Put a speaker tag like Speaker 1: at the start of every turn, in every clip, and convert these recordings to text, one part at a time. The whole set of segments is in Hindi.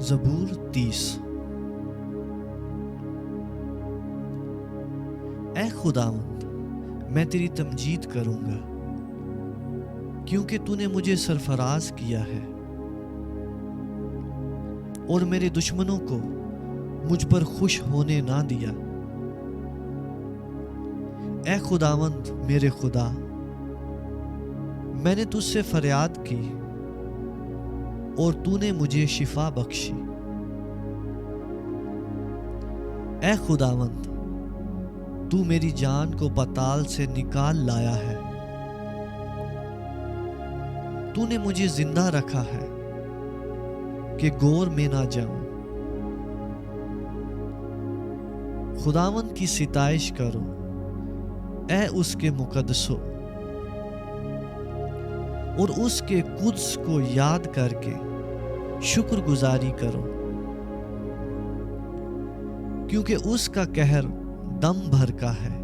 Speaker 1: ज़बूर 30। ऐ खुदावंद, मैं तेरी तमजीद करूंगा, क्योंकि तूने मुझे सरफराज किया है और मेरे दुश्मनों को मुझ पर खुश होने ना दिया। ऐ खुदावंद मेरे खुदा, मैंने तुझसे फरियाद की और तूने मुझे शिफा बख्शी। ऐ खुदावंद, तू मेरी जान को पाताल से निकाल लाया है। तूने मुझे जिंदा रखा है कि गौर में ना जाऊं। खुदावंद की सिताइश करो, ऐ उसके मुकद्दसों, और उसके कुद्स को याद करके शुक्रगुजारी करो, क्योंकि उसका कहर दम भर का है,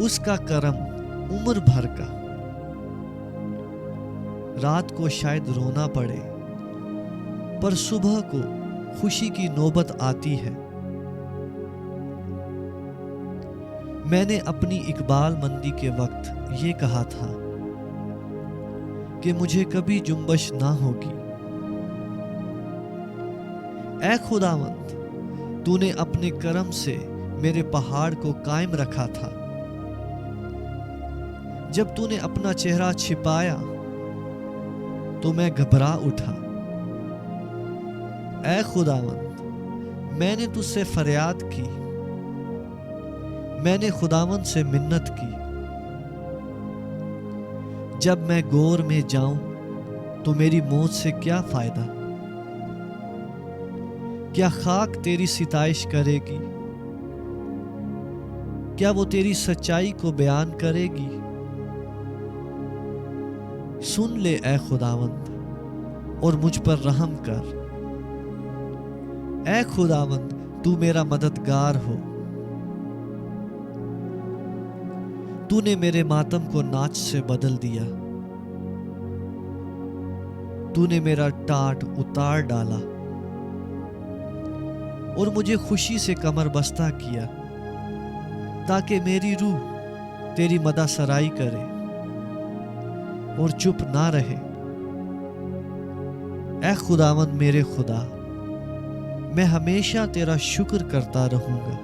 Speaker 1: उसका करम उम्र भर का। रात को शायद रोना पड़े, पर सुबह को खुशी की नौबत आती है। मैंने अपनी इकबाल मंदी के वक्त ये कहा था कि मुझे कभी जुम्बश ना होगी। ऐ खुदावंद, तूने अपने करम से मेरे पहाड़ को कायम रखा था। जब तूने अपना चेहरा छिपाया तो मैं घबरा उठा। ऐ खुदावंद, मैंने तुझसे फरियाद की, मैंने खुदावंद से मिन्नत की। जब मैं गौर में जाऊं तो मेरी मौत से क्या फायदा? क्या खाक तेरी सिताइश करेगी? क्या वो तेरी सच्चाई को बयान करेगी? सुन ले ऐ खुदावंद, और मुझ पर रहम कर। ऐ खुदावंद, तू मेरा मददगार हो। तूने मेरे मातम को नाच से बदल दिया। तूने मेरा टाट उतार डाला और मुझे खुशी से कमर बस्ता किया, ताकि मेरी रूह तेरी मदा सराई करे और चुप ना रहे। ऐ खुदावंद मेरे खुदा, मैं हमेशा तेरा शुक्र करता रहूंगा।